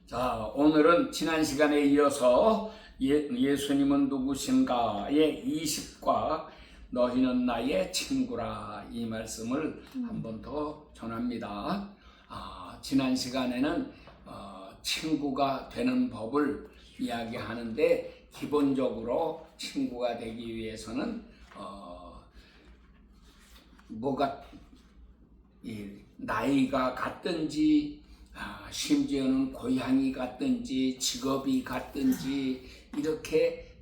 자, 오늘은 지난 시간에 이어서 예수님은 누구신가의 20과 너희는 나의 친구라 이 말씀을 한 번 더 전합니다. 지난 시간에는 친구가 되는 법을 이야기하는데 기본적으로 친구가 되기 위해서는 나이가 같든지 심지어는 고향이 같든지 직업이 같든지 이렇게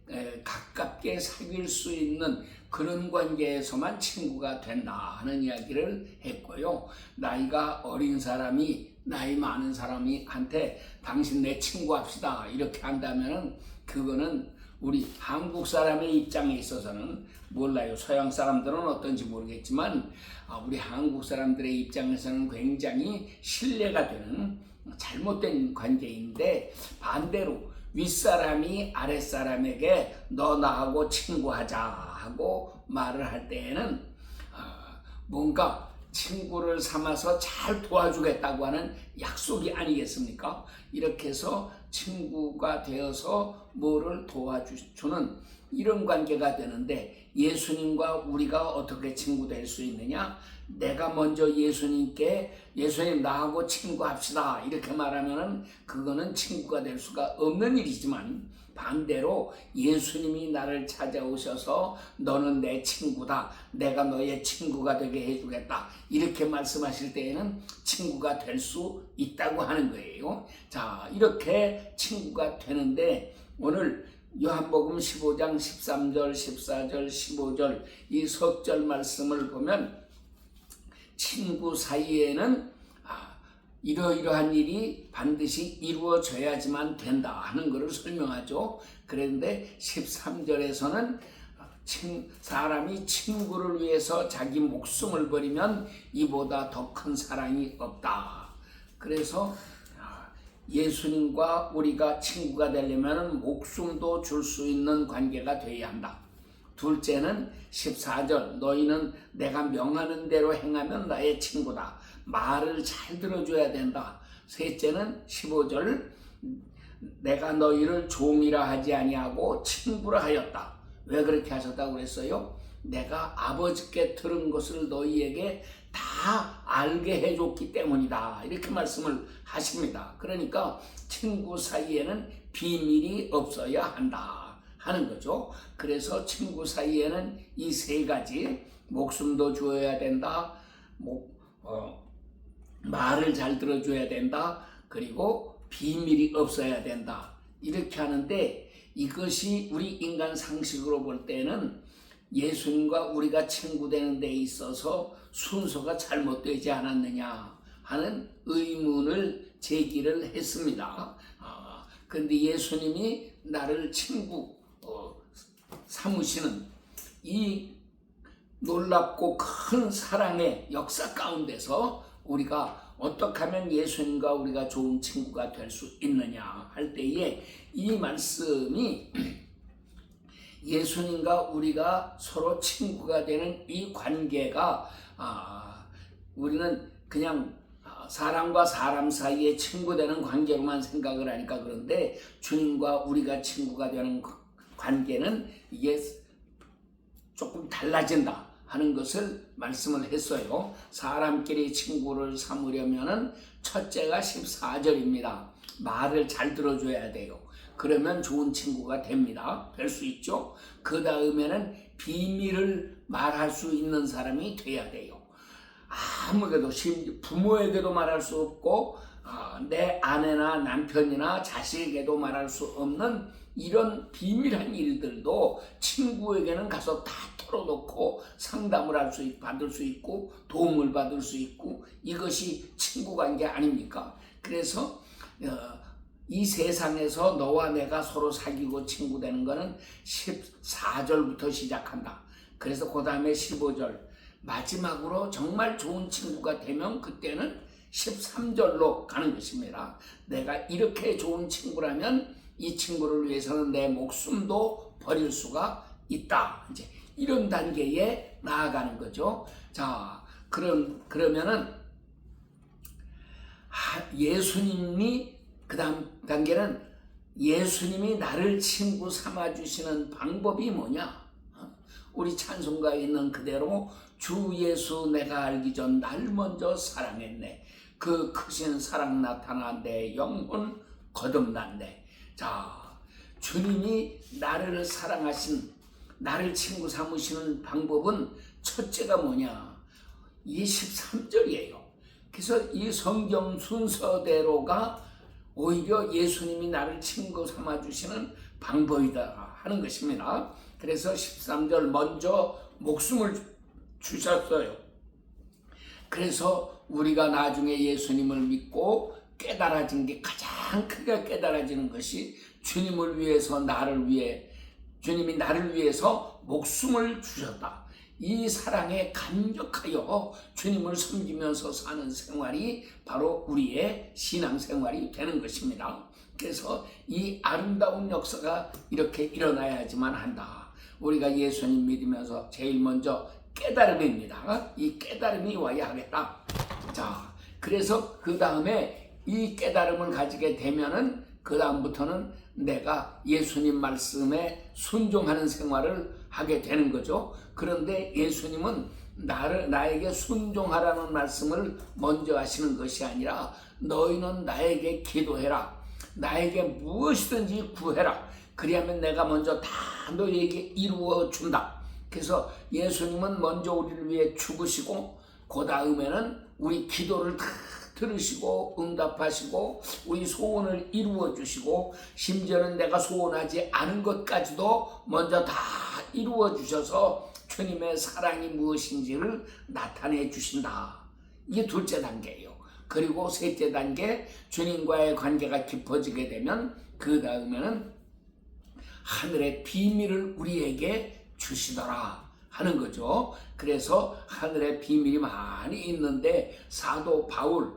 가깝게 사귈 수 있는 그런 관계에서만 친구가 된다 하는 이야기를 했고요. 나이가 어린 사람이 나이 많은 사람한테 당신 내 친구 합시다 이렇게 한다면은 그거는 우리 한국 사람의 입장에 있어서는 몰라요. 서양 사람들은 어떤지 모르겠지만 우리 한국 사람들의 입장에서는 굉장히 신뢰가 되는 잘못된 관계인데, 반대로 윗사람이 아랫사람에게 너 나하고 친구하자 하고 말을 할 때에는 뭔가 친구를 삼아서 잘 도와주겠다고 하는 약속이 아니겠습니까? 이렇게 해서 친구가 되어서 뭐를 도와주는 이런 관계가 되는데, 예수님과 우리가 어떻게 친구 될 수 있느냐? 내가 먼저 예수님께 예수님 나하고 친구합시다 이렇게 말하면은 그거는 친구가 될 수가 없는 일이지만, 반대로 예수님이 나를 찾아오셔서 너는 내 친구다, 내가 너의 친구가 되게 해주겠다 이렇게 말씀하실 때에는 친구가 될 수 있다고 하는 거예요. 자, 이렇게 친구가 되는데 오늘 요한복음 15장 13절, 14절, 15절 이 석절 말씀을 보면 친구 사이에는 이러이러한 일이 반드시 이루어져야지만 된다 하는 것을 설명하죠. 그런데 13절에서는 사람이 친구를 위해서 자기 목숨을 버리면 이보다 더 큰 사랑이 없다. 그래서 예수님과 우리가 친구가 되려면 목숨도 줄 수 있는 관계가 되어야 한다. 둘째는 14절 너희는 내가 명하는 대로 행하면 나의 친구다. 말을 잘 들어줘야 된다. 셋째는 15절 내가 너희를 종이라 하지 아니하고 친구라 하였다. 왜 그렇게 하셨다고 그랬어요? 내가 아버지께 들은 것을 너희에게 다 알게 해줬기 때문이다 이렇게 말씀을 하십니다. 그러니까 친구 사이에는 비밀이 없어야 한다 하는 거죠. 그래서 친구 사이에는 이 세 가지, 목숨도 주어야 된다, 말을 잘 들어줘야 된다, 그리고 비밀이 없어야 된다 이렇게 하는데, 이것이 우리 인간 상식으로 볼 때는 예수님과 우리가 친구 되는 데 있어서 순서가 잘못되지 않았느냐 하는 의문을 제기를 했습니다. 그런데 예수님이 나를 친구 삼으시는 이 놀랍고 큰 사랑의 역사 가운데서 우리가 어떻게 하면 예수님과 우리가 좋은 친구가 될 수 있느냐 할 때에 이 말씀이 예수님과 우리가 서로 친구가 되는 이 관계가 우리는 그냥 사람과 사람 사이에 친구 되는 관계로만 생각을 하니까 그런데, 주님과 우리가 친구가 되는 관계는 이게 조금 달라진다 하는 것을 말씀을 했어요. 사람끼리 친구를 삼으려면은 첫째가 14절입니다. 말을 잘 들어줘야 돼요. 그러면 좋은 친구가 됩니다. 될 수 있죠. 그 다음에는 비밀을 말할 수 있는 사람이 돼야 돼요. 아무래도 부모에게도 말할 수 없고 내 아내나 남편이나 자식에게도 말할 수 없는 이런 비밀한 일들도 친구에게는 가서 다 털어놓고 상담을 받을 수 있고 도움을 받을 수 있고, 이것이 친구 관계 아닙니까? 그래서 이 세상에서 너와 내가 서로 사귀고 친구 되는 것은 14절부터 시작한다. 그래서 그 다음에 15절 마지막으로 정말 좋은 친구가 되면 그때는 13절로 가는 것입니다. 내가 이렇게 좋은 친구라면 이 친구를 위해서는 내 목숨도 버릴 수가 있다. 이제 이런 단계에 나아가는 거죠. 자, 그러면은 예수님이 그 다음 단계는 예수님이 나를 친구 삼아주시는 방법이 뭐냐? 우리 찬송가에 있는 그대로 주 예수 내가 알기 전 날 먼저 사랑했네. 그 크신 사랑 나타나 내 영혼 거듭났네. 자, 주님이 나를 사랑하신, 나를 친구 삼으시는 방법은 첫째가 뭐냐? 23절이에요. 그래서 이 성경 순서대로가 오히려 예수님이 나를 친구 삼아주시는 방법이다 하는 것입니다. 그래서 13절 먼저 목숨을 주셨어요. 그래서 우리가 나중에 예수님을 믿고 깨달아진 게, 가장 크게 깨달아지는 것이 주님을 위해서 주님이 나를 위해서 목숨을 주셨다. 이 사랑에 감격하여 주님을 섬기면서 사는 생활이 바로 우리의 신앙생활이 되는 것입니다. 그래서 이 아름다운 역사가 이렇게 일어나야지만 한다. 우리가 예수님 믿으면서 제일 먼저 깨달음입니다. 이 깨달음이 와야 하겠다. 자, 그래서 그 다음에 이 깨달음을 가지게 되면은 그 다음부터는 내가 예수님 말씀에 순종하는 생활을 하게 되는 거죠. 그런데 예수님은 나에게 순종하라는 말씀을 먼저 하시는 것이 아니라 너희는 나에게 기도해라. 나에게 무엇이든지 구해라. 그리하면 내가 먼저 다 너희에게 이루어 준다. 그래서 예수님은 먼저 우리를 위해 죽으시고 그 다음에는 우리 기도를 다 들으시고 응답하시고 우리 소원을 이루어 주시고 심지어는 내가 소원하지 않은 것까지도 먼저 다 이루어 주셔서 주님의 사랑이 무엇인지를 나타내 주신다. 이게 둘째 단계예요. 그리고 셋째 단계, 주님과의 관계가 깊어지게 되면 그 다음에는 하늘의 비밀을 우리에게 주시더라 하는 거죠. 그래서 하늘의 비밀이 많이 있는데 사도 바울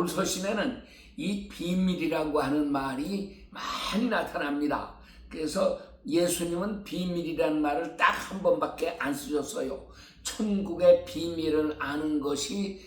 서신에는 이 비밀이라고 하는 말이 많이 나타납니다. 그래서 예수님은 비밀이라는 말을 딱 한 번밖에 안 쓰셨어요. 천국의 비밀을 아는 것이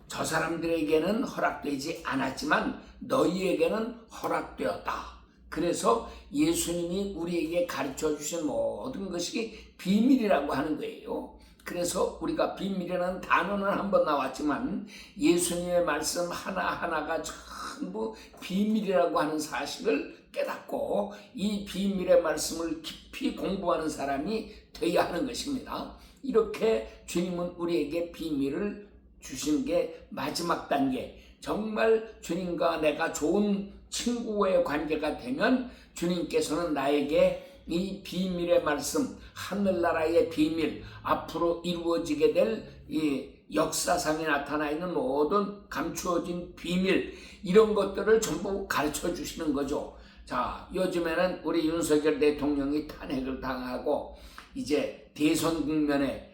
저 사람들에게는 허락되지 않았지만 너희에게는 허락되었다. 그래서 예수님이 우리에게 가르쳐 주신 모든 것이 비밀이라고 하는 거예요. 그래서 우리가 비밀이라는 단어는 한번 나왔지만 예수님의 말씀 하나하나가 전부 비밀이라고 하는 사실을 깨닫고 이 비밀의 말씀을 깊이 공부하는 사람이 되어야 하는 것입니다. 이렇게 주님은 우리에게 비밀을 주신 게 마지막 단계, 정말 주님과 내가 좋은 친구의 관계가 되면 주님께서는 나에게 이 비밀의 말씀, 하늘나라의 비밀, 앞으로 이루어지게 될 이 역사상에 나타나 있는 모든 감추어진 비밀, 이런 것들을 전부 가르쳐 주시는 거죠. 자, 요즘에는 우리 윤석열 대통령이 탄핵을 당하고 이제 대선 국면에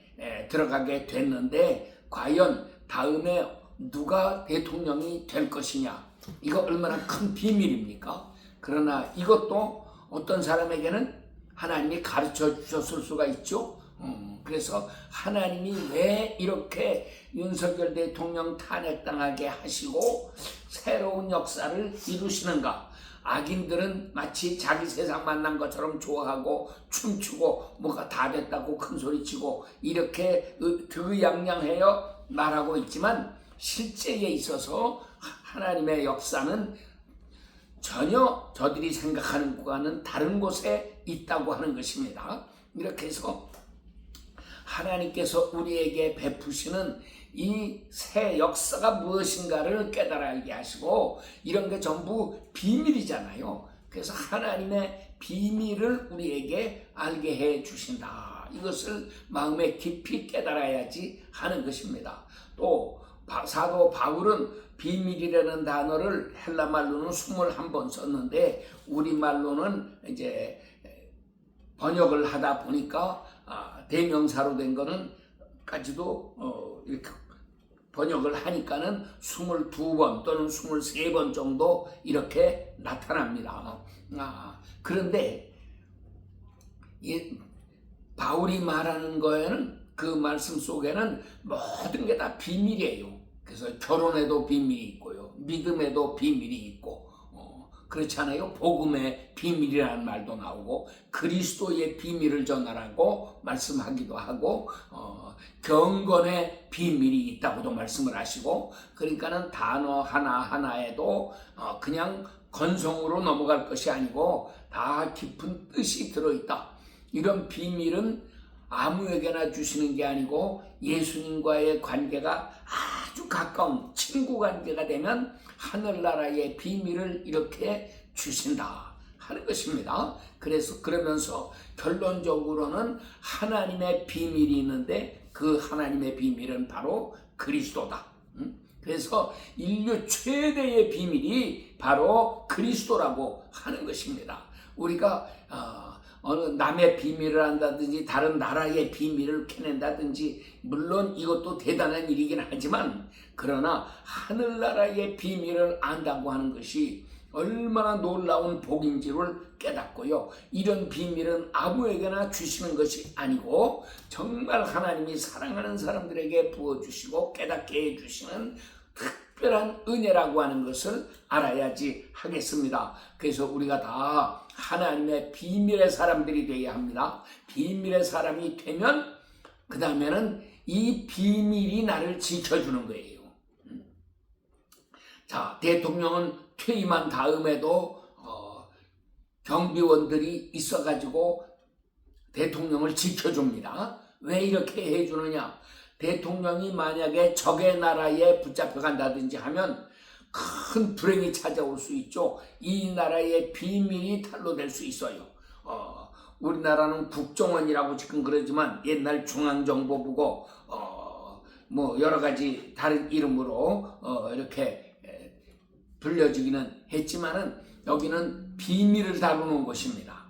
들어가게 됐는데 과연 다음에 누가 대통령이 될 것이냐, 이거 얼마나 큰 비밀입니까? 그러나 이것도 어떤 사람에게는 하나님이 가르쳐 주셨을 수가 있죠. 그래서 하나님이 왜 이렇게 윤석열 대통령 탄핵당하게 하시고 새로운 역사를 이루시는가? 악인들은 마치 자기 세상 만난 것처럼 좋아하고 춤추고 뭐가 다 됐다고 큰소리치고 이렇게 득양양하여 말하고 있지만 실제에 있어서 하나님의 역사는 전혀 저들이 생각하는 것과는 다른 곳에 있다고 하는 것입니다. 이렇게 해서 하나님께서 우리에게 베푸시는 이 새 역사가 무엇인가를 깨달아 알게 하시고 이런 게 전부 비밀이잖아요. 그래서 하나님의 비밀을 우리에게 알게 해 주신다. 이것을 마음에 깊이 깨달아야지 하는 것입니다. 또 사도 바울은 비밀이라는 단어를 헬라 말로는 21번 썼는데 우리말로는 이제 번역을 하다 보니까 대명사로 된 거는 까지도 이렇게 번역을 하니까는 22번 또는 23번 정도 이렇게 나타납니다. 그런데 바울이 말하는 거에는 그 말씀 속에는 모든 게 다 비밀이에요. 그래서 결혼에도 비밀이 있고요. 믿음에도 비밀이 있고, 그렇지 않아요? 복음의 비밀이라는 말도 나오고, 그리스도의 비밀을 전하라고 말씀하기도 하고, 경건의 비밀이 있다고도 말씀을 하시고, 그러니까는 단어 하나하나에도 그냥 건성으로 넘어갈 것이 아니고 다 깊은 뜻이 들어있다. 이런 비밀은 아무에게나 주시는 게 아니고 예수님과의 관계가 아주 가까운 친구 관계가 되면 하늘나라의 비밀을 이렇게 주신다 하는 것입니다. 그러면서 결론적으로는 하나님의 비밀이 있는데 그 하나님의 비밀은 바로 그리스도다. 그래서 인류 최대의 비밀이 바로 그리스도라고 하는 것입니다. 우리가 어느 남의 비밀을 한다든지 다른 나라의 비밀을 캐낸다든지 물론 이것도 대단한 일이긴 하지만 그러나 하늘나라의 비밀을 안다고 하는 것이 얼마나 놀라운 복인지를 깨닫고요. 이런 비밀은 아무에게나 주시는 것이 아니고 정말 하나님이 사랑하는 사람들에게 부어주시고 깨닫게 해주시는 특별한 은혜라고 하는 것을 알아야지 하겠습니다. 그래서 우리가 다 하나님의 비밀의 사람들이 되어야 합니다. 비밀의 사람이 되면 그 다음에는 이 비밀이 나를 지켜주는 거예요. 자, 대통령은 퇴임한 다음에도 경비원들이 있어가지고 대통령을 지켜줍니다. 왜 이렇게 해주느냐? 대통령이 만약에 적의 나라에 붙잡혀 간다든지 하면 큰 불행이 찾아올 수 있죠. 이 나라의 비밀이 탄로될 수 있어요. 우리나라는 국정원이라고 지금 그러지만 옛날 중앙정보부고 뭐 여러 가지 다른 이름으로 이렇게 불려지기는 했지만은 여기는 비밀을 다루는 곳입니다.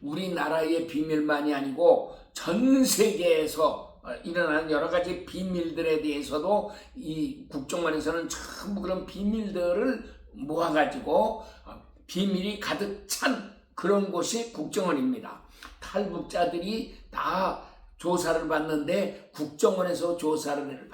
우리나라의 비밀만이 아니고 전 세계에서 일어나는 여러 가지 비밀들에 대해서도 이 국정원에서는 전부 그런 비밀들을 모아가지고 비밀이 가득 찬 그런 곳이 국정원입니다. 탈북자들이 다 조사를 받는데 국정원에서 조사를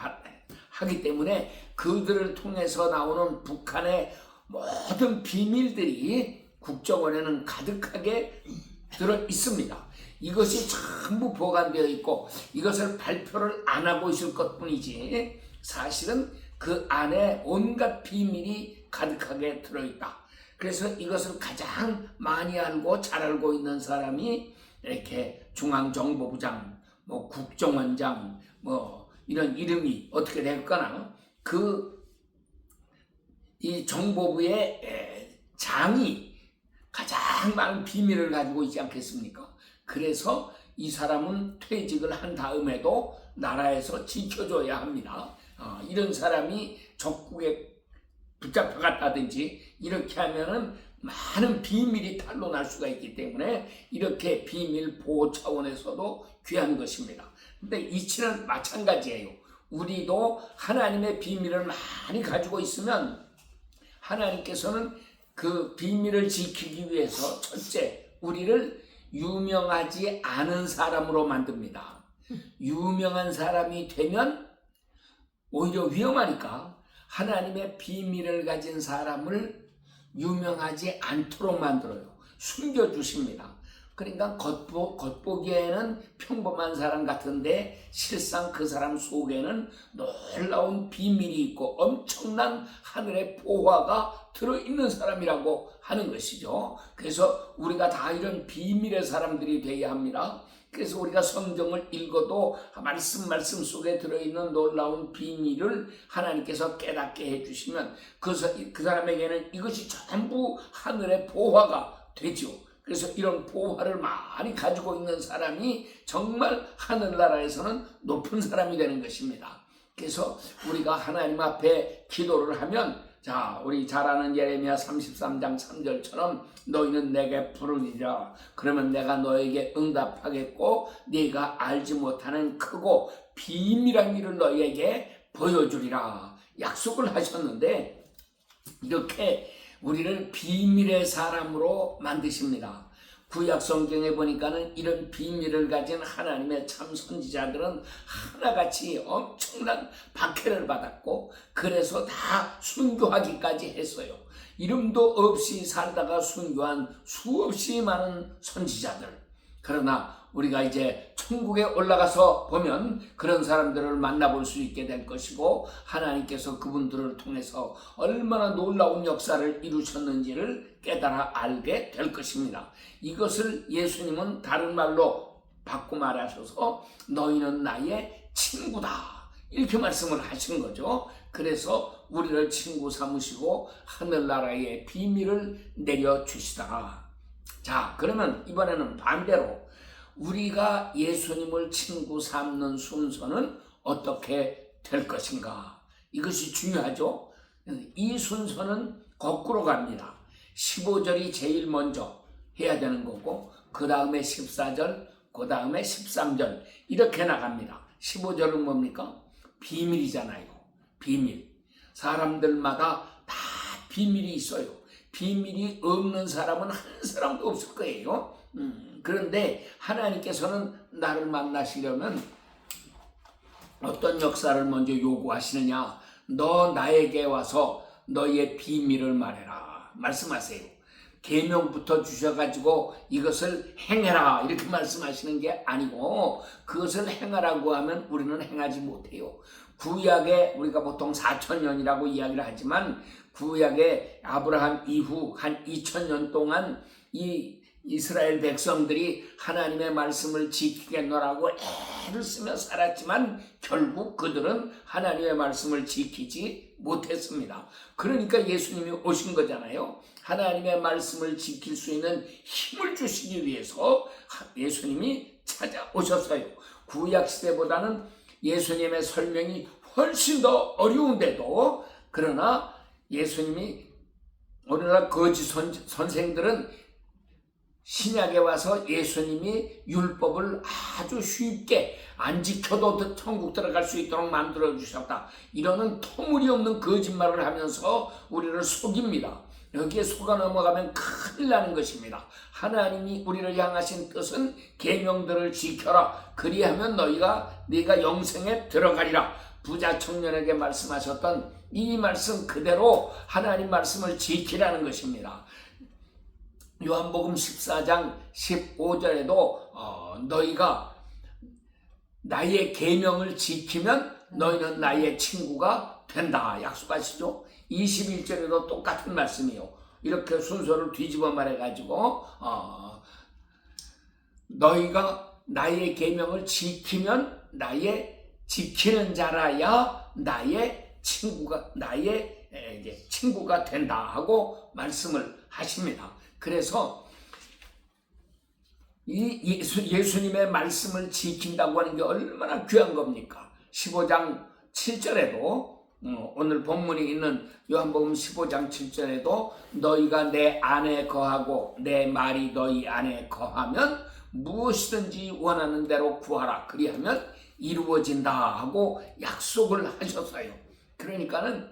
하기 때문에 그들을 통해서 나오는 북한의 모든 비밀들이 국정원에는 가득하게 들어 있습니다. 이것이 전부 보관되어 있고 이것을 발표를 안 하고 있을 것뿐이지 사실은 그 안에 온갖 비밀이 가득하게 들어있다. 그래서 이것을 가장 많이 알고 잘 알고 있는 사람이 이렇게 중앙정보부장, 뭐 국정원장, 뭐 이런 이름이 어떻게 될거나 이 정보부의 장이 가장 많은 비밀을 가지고 있지 않겠습니까? 그래서 이 사람은 퇴직을 한 다음에도 나라에서 지켜줘야 합니다. 이런 사람이 적국에 붙잡혀갔다든지 이렇게 하면은 많은 비밀이 탄로날 수가 있기 때문에 이렇게 비밀 보호 차원에서도 귀한 것입니다. 근데 이치는 마찬가지예요. 우리도 하나님의 비밀을 많이 가지고 있으면 하나님께서는 그 비밀을 지키기 위해서 첫째, 우리를 유명하지 않은 사람으로 만듭니다. 유명한 사람이 되면 오히려 위험하니까 하나님의 비밀을 가진 사람을 유명하지 않도록 만들어요. 숨겨주십니다. 그러니까 겉보기에는 평범한 사람 같은데 실상 그 사람 속에는 놀라운 비밀이 있고 엄청난 하늘의 보화가 들어있는 사람이라고 하는 것이죠. 그래서 우리가 다 이런 비밀의 사람들이 되어야 합니다. 그래서 우리가 성경을 읽어도 말씀 속에 들어있는 놀라운 비밀을 하나님께서 깨닫게 해주시면 그 사람에게는 이것이 전부 하늘의 보화가 되죠. 그래서 이런 보화를 많이 가지고 있는 사람이 정말 하늘나라에서는 높은 사람이 되는 것입니다. 그래서 우리가 하나님 앞에 기도를 하면 자, 우리 잘 아는 예레미야 33장 3절처럼 너희는 내게 부르리라. 그러면 내가 너에게 응답하겠고 네가 알지 못하는 크고 비밀한 일을 너희에게 보여주리라. 약속을 하셨는데 이렇게 우리를 비밀의 사람으로 만드십니다. 구약 성경에 보니까는 이런 비밀을 가진 하나님의 참 선지자들은 하나같이 엄청난 박해를 받았고 그래서 다 순교하기까지 했어요. 이름도 없이 살다가 순교한 수없이 많은 선지자들. 그러나 우리가 이제 천국에 올라가서 보면 그런 사람들을 만나볼 수 있게 될 것이고 하나님께서 그분들을 통해서 얼마나 놀라운 역사를 이루셨는지를 깨달아 알게 될 것입니다. 이것을 예수님은 다른 말로 바꿔 말하셔서 너희는 나의 친구다 이렇게 말씀을 하신 거죠. 그래서 우리를 친구 삼으시고 하늘나라의 비밀을 내려주시더라. 자, 그러면 이번에는 반대로 우리가 예수님을 친구 삼는 순서는 어떻게 될 것인가? 이것이 중요하죠. 이 순서는 거꾸로 갑니다. 15절이 제일 먼저 해야 되는 거고 그 다음에 14절, 그 다음에 13절 이렇게 나갑니다. 15절은 뭡니까? 비밀이잖아요. 비밀. 사람들마다 다 비밀이 있어요. 비밀이 없는 사람은 한 사람도 없을 거예요. 그런데 하나님께서는 나를 만나시려면 어떤 역사를 먼저 요구하시느냐? 너 나에게 와서 너의 비밀을 말해라 말씀하세요. 계명부터 주셔가지고 이것을 행해라 이렇게 말씀하시는 게 아니고 그것을 행하라고 하면 우리는 행하지 못해요. 구약에 우리가 보통 4,000년이라고 이야기를 하지만 구약에 아브라함 이후 한 2,000년 동안 이 이스라엘 백성들이 하나님의 말씀을 지키겠노라고 애를 쓰며 살았지만 결국 그들은 하나님의 말씀을 지키지 못했습니다. 그러니까 예수님이 오신 거잖아요. 하나님의 말씀을 지킬 수 있는 힘을 주시기 위해서 예수님이 찾아오셨어요. 구약 시대보다는 예수님의 설명이 훨씬 더 어려운데도 그러나 예수님이 오늘날 거짓 선생들은 신약에 와서 예수님이 율법을 아주 쉽게 안 지켜도 천국 들어갈 수 있도록 만들어 주셨다. 이러는 터무니없는 거짓말을 하면서 우리를 속입니다. 여기에 속아 넘어가면 큰일 나는 것입니다. 하나님이 우리를 향하신 뜻은 계명들을 지켜라. 그리하면 네가 영생에 들어가리라. 부자 청년에게 말씀하셨던 이 말씀 그대로 하나님 말씀을 지키라는 것입니다. 요한복음 14장 15절에도 너희가 나의 계명을 지키면 너희는 나의 친구가 된다 약속하시죠. 21절에도 똑같은 말씀이요. 이렇게 순서를 뒤집어 말해가지고 너희가 나의 계명을 지키면 나의 지키는 자라야 나의 친구가 된다 하고 말씀을 하십니다. 그래서 이 예수님의 말씀을 지킨다고 하는 게 얼마나 귀한 겁니까? 15장 7절에도 오늘 본문이 있는 요한복음 15장 7절에도 너희가 내 안에 거하고 내 말이 너희 안에 거하면 무엇이든지 원하는 대로 구하라. 그리하면 이루어진다 하고 약속을 하셨어요. 그러니까는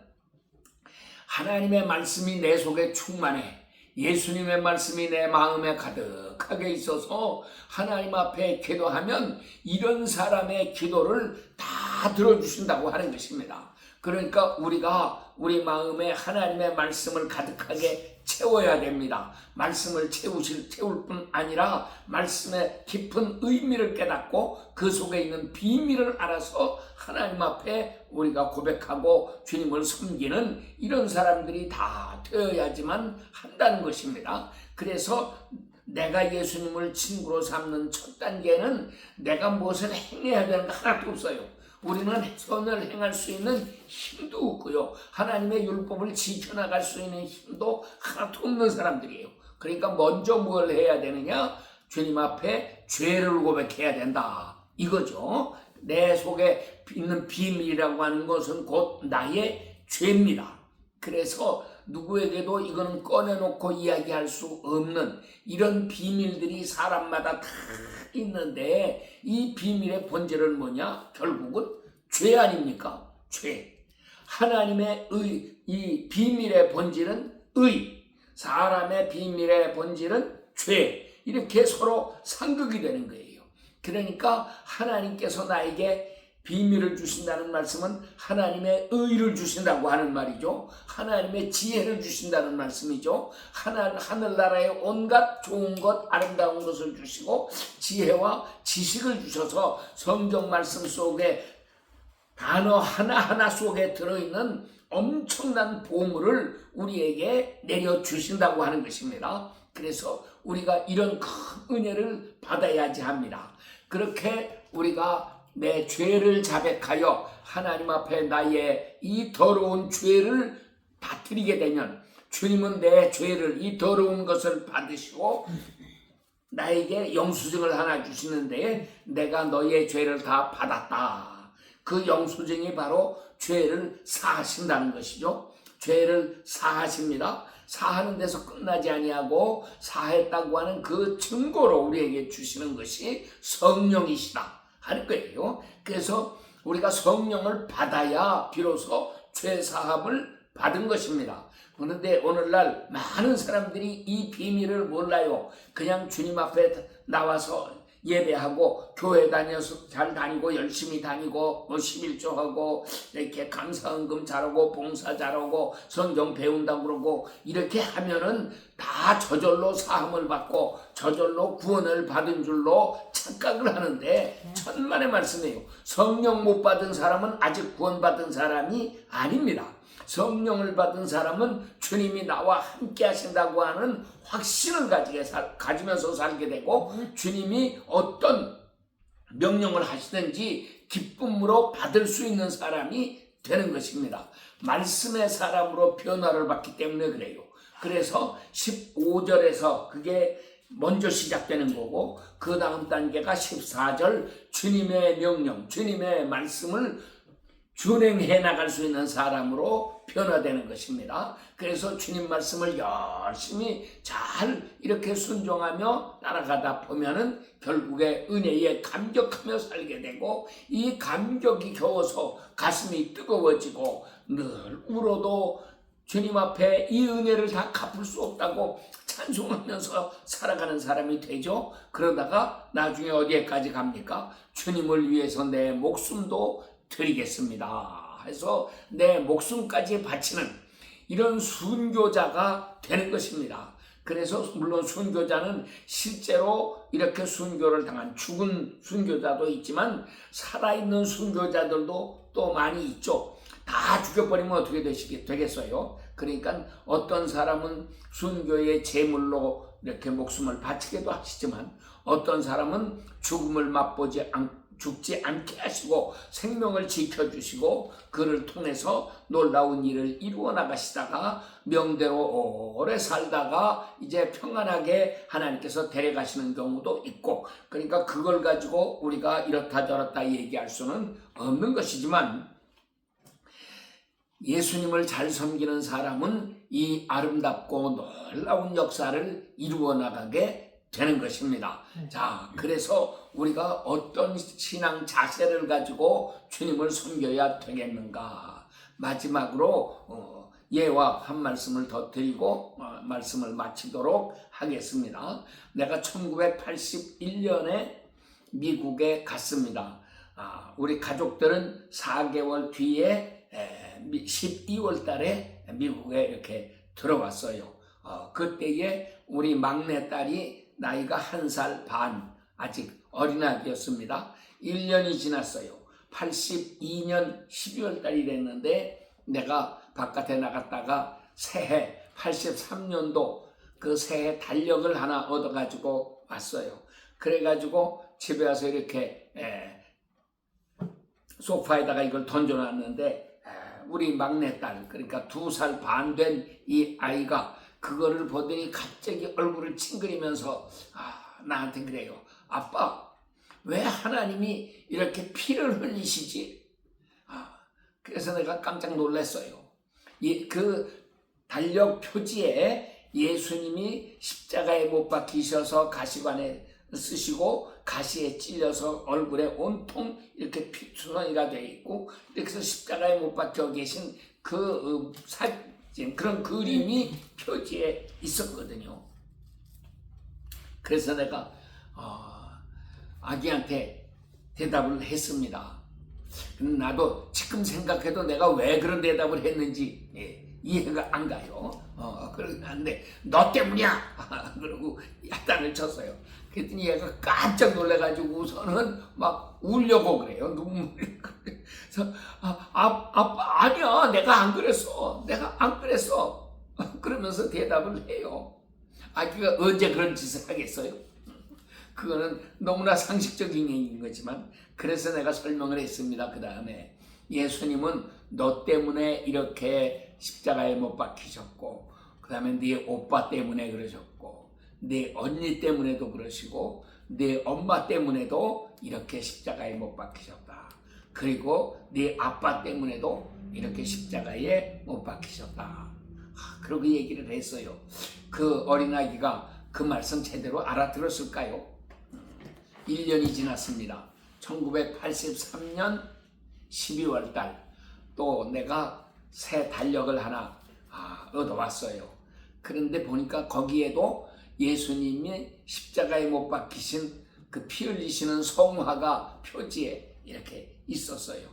하나님의 말씀이 내 속에 충만해. 예수님의 말씀이 내 마음에 가득하게 있어서 하나님 앞에 기도하면 이런 사람의 기도를 다 들어주신다고 하는 것입니다. 그러니까 우리가 우리 마음에 하나님의 말씀을 가득하게 채워야 됩니다. 말씀을 채울 뿐 아니라 말씀의 깊은 의미를 깨닫고 그 속에 있는 비밀을 알아서 하나님 앞에 우리가 고백하고 주님을 섬기는 이런 사람들이 다 되어야지만 한다는 것입니다. 그래서 내가 예수님을 친구로 삼는 첫 단계는 내가 무엇을 행해야 되는 거 하나도 없어요. 우리는 선을 행할 수 있는 힘도 없고요. 하나님의 율법을 지켜나갈 수 있는 힘도 하나도 없는 사람들이에요. 그러니까 먼저 뭘 해야 되느냐? 주님 앞에 죄를 고백해야 된다. 이거죠. 내 속에 있는 비밀이라고 하는 것은 곧 나의 죄입니다. 그래서 누구에게도 이거는 꺼내놓고 이야기할 수 없는 이런 비밀들이 사람마다 다 있는데 이 비밀의 본질은 뭐냐? 결국은 죄 아닙니까? 죄. 하나님의 이 비밀의 본질은 의. 사람의 비밀의 본질은 죄. 이렇게 서로 상극이 되는 거예요. 그러니까 하나님께서 나에게 비밀을 주신다는 말씀은 하나님의 의를 주신다고 하는 말이죠. 하나님의 지혜를 주신다는 말씀이죠. 하늘나라의 온갖 좋은 것, 아름다운 것을 주시고 지혜와 지식을 주셔서 성경 말씀 속에 단어 하나하나 속에 들어있는 엄청난 보물을 우리에게 내려주신다고 하는 것입니다. 그래서 우리가 이런 큰 은혜를 받아야지 합니다. 그렇게 우리가 내 죄를 자백하여 하나님 앞에 나의 이 더러운 죄를 다 드리게 되면 주님은 내 죄를, 이 더러운 것을 받으시고 나에게 영수증을 하나 주시는데 내가 너의 죄를 다 받았다. 그 영수증이 바로 죄를 사하신다는 것이죠. 죄를 사하십니다. 사하는 데서 끝나지 아니하고 사했다고 하는 그 증거로 우리에게 주시는 것이 성령이시다 하는 거예요. 그래서 우리가 성령을 받아야 비로소 죄사함을 받은 것입니다. 그런데 오늘날 많은 사람들이 이 비밀을 몰라요. 그냥 주님 앞에 나와서 예배하고 교회 다녀서 잘 다니고 열심히 다니고 11조하고 이렇게 감사헌금 잘하고 봉사 잘하고 성경 배운다고 그러고 이렇게 하면은 다 저절로 사함을 받고 저절로 구원을 받은 줄로 착각을 하는데 천만의 말씀이에요. 성령 못 받은 사람은 아직 구원받은 사람이 아닙니다. 성령을 받은 사람은 주님이 나와 함께 하신다고 하는 확신을 가지면서 살게 되고 주님이 어떤 명령을 하시든지 기쁨으로 받을 수 있는 사람이 되는 것입니다. 말씀의 사람으로 변화를 받기 때문에 그래요. 그래서 15절에서 그게 먼저 시작되는 거고 그 다음 단계가 14절 주님의 명령, 주님의 말씀을 준행해 나갈 수 있는 사람으로 변화되는 것입니다. 그래서 주님 말씀을 열심히 잘 이렇게 순종하며 따라가다 보면은 결국에 은혜에 감격하며 살게 되고 이 감격이 겨워서 가슴이 뜨거워지고 늘 울어도 주님 앞에 이 은혜를 다 갚을 수 없다고 찬송하면서 살아가는 사람이 되죠. 그러다가 나중에 어디에까지 갑니까? 주님을 위해서 내 목숨도 드리겠습니다 해서 내 목숨까지 바치는 이런 순교자가 되는 것입니다. 그래서 물론 순교자는 실제로 이렇게 순교를 당한 죽은 순교자도 있지만 살아있는 순교자들도 또 많이 있죠. 다 죽여버리면 어떻게 되겠어요? 그러니까 어떤 사람은 순교의 제물로 이렇게 목숨을 바치기도 하시지만 어떤 사람은 죽음을 맛보지 죽지 않게 하시고 생명을 지켜주시고 그를 통해서 놀라운 일을 이루어 나가시다가 명대로 오래 살다가 이제 평안하게 하나님께서 데려가시는 경우도 있고 그러니까 그걸 가지고 우리가 이렇다 저렇다 얘기할 수는 없는 것이지만 예수님을 잘 섬기는 사람은 이 아름답고 놀라운 역사를 이루어 나가게 되는 것입니다. 자, 그래서 우리가 어떤 신앙 자세를 가지고 주님을 섬겨야 되겠는가? 마지막으로 예와 한 말씀을 더 드리고 말씀을 마치도록 하겠습니다. 내가 1981년에 미국에 갔습니다. 우리 가족들은 4개월 뒤에 12월 달에 미국에 이렇게 들어왔어요. 그때에 우리 막내딸이 나이가 1살 반, 아직 어린아이였습니다. 1년이 지났어요. 82년 12월 달이 됐는데 내가 바깥에 나갔다가 새해 83년도 그 새해 달력을 하나 얻어가지고 왔어요. 그래가지고 집에 와서 이렇게 소파에다가 이걸 던져놨는데 우리 막내딸, 그러니까 2살 반 된 이 아이가 그거를 보더니 갑자기 얼굴을 찡그리면서 나한테 그래요. 아빠, 왜 하나님이 이렇게 피를 흘리시지? 그래서 내가 깜짝 놀랐어요. 그 달력 표지에 예수님이 십자가에 못 박히셔서 가시관에 쓰시고 가시에 찔려서 얼굴에 온통 이렇게 피투성이가 되어 있고 이렇게 해서 십자가에 못 박혀 계신 그 사진, 그런 그림이 표지에 있었거든요. 그래서 내가 아기한테 대답을 했습니다. 나도 지금 생각해도 내가 왜 그런 대답을 했는지 이해가 안 가요. 그런데 너 때문이야. 그러고 야단을 쳤어요. 그랬더니 얘가 깜짝 놀래가지고 우선은 막 울려고 그래요. 눈물이. 그래서 아빠 아니야, 내가 안 그랬어. 내가 안 그랬어. 그러면서 대답을 해요. 아기가 언제 그런 짓을 하겠어요? 그거는 너무나 상식적인 얘기인 거지만, 그래서 내가 설명을 했습니다. 그 다음에 예수님은 너 때문에 이렇게 십자가에 못 박히셨고, 그 다음에 네 오빠 때문에 그러셨고, 네 언니 때문에도 그러시고, 네 엄마 때문에도 이렇게 십자가에 못 박히셨다. 그리고 네 아빠 때문에도 이렇게 십자가에 못 박히셨다. 그러고 얘기를 했어요. 그 어린아기가 그 말씀 제대로 알아들었을까요? 1년이 지났습니다. 1983년 12월 달 또 내가 새 달력을 하나 얻어왔어요. 그런데 보니까 거기에도 예수님이 십자가에 못 박히신 그 피 흘리시는 성화가 표지에 이렇게 있었어요.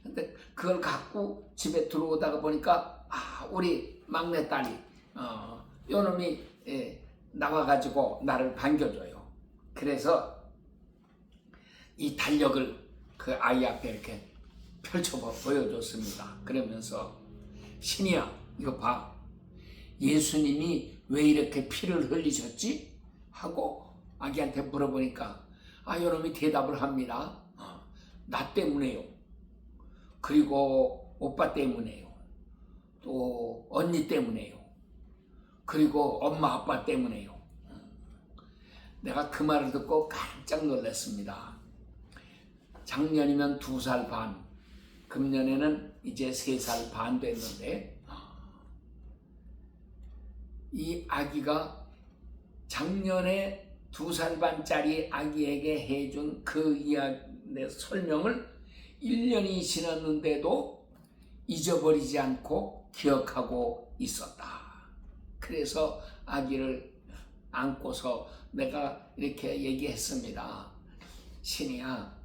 근데 그걸 갖고 집에 들어오다가 보니까 우리 막내딸이 요놈이 나와가지고 나를 반겨줘요. 그래서 이 달력을 그 아이 앞에 이렇게 펼쳐 보여줬습니다. 그러면서 신이야, 이거 봐. 예수님이 왜 이렇게 피를 흘리셨지? 하고 아기한테 물어보니까 요놈이 대답을 합니다. 나 때문에요. 그리고 오빠 때문에요. 또 언니 때문에요. 그리고 엄마 아빠 때문에요. 내가 그 말을 듣고 깜짝 놀랐습니다. 작년이면 2살 반, 금년에는 이제 3살 반 됐는데, 이 아기가 작년에 2살 반짜리 아기에게 해준 그 이야기 설명을 1년이 지났는데도 잊어버리지 않고 기억하고 있었다. 그래서 아기를 안고서 내가 이렇게 얘기했습니다. 신이야,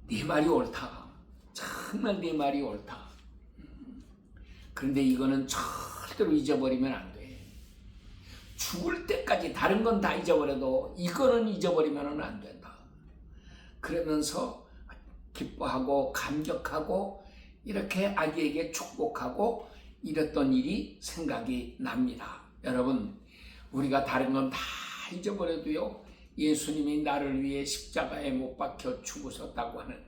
네 말이 옳다. 정말 네 말이 옳다. 그런데 이거는 절대로 잊어버리면 안 돼. 죽을 때까지 다른 건 다 잊어버려도 이거는 잊어버리면 안 된다. 그러면서 기뻐하고 감격하고 이렇게 아기에게 축복하고 이랬던 일이 생각이 납니다. 여러분, 우리가 다른 건 다 잊어버려도요, 예수님이 나를 위해 십자가에 못 박혀 죽으셨다고 하는,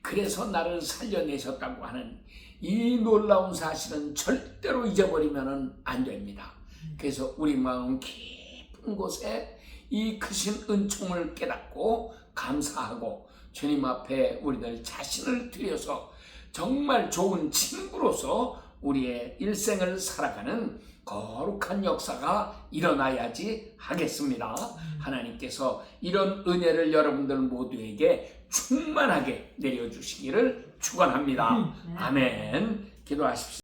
그래서 나를 살려내셨다고 하는 이 놀라운 사실은 절대로 잊어버리면 안 됩니다. 그래서 우리 마음 깊은 곳에 이 크신 은총을 깨닫고 감사하고 주님 앞에 우리들 자신을 들여서 정말 좋은 친구로서 우리의 일생을 살아가는 거룩한 역사가 일어나야지 하겠습니다. 하나님께서 이런 은혜를 여러분들 모두에게 충만하게 내려주시기를 축원합니다. 아멘. 기도하십시오.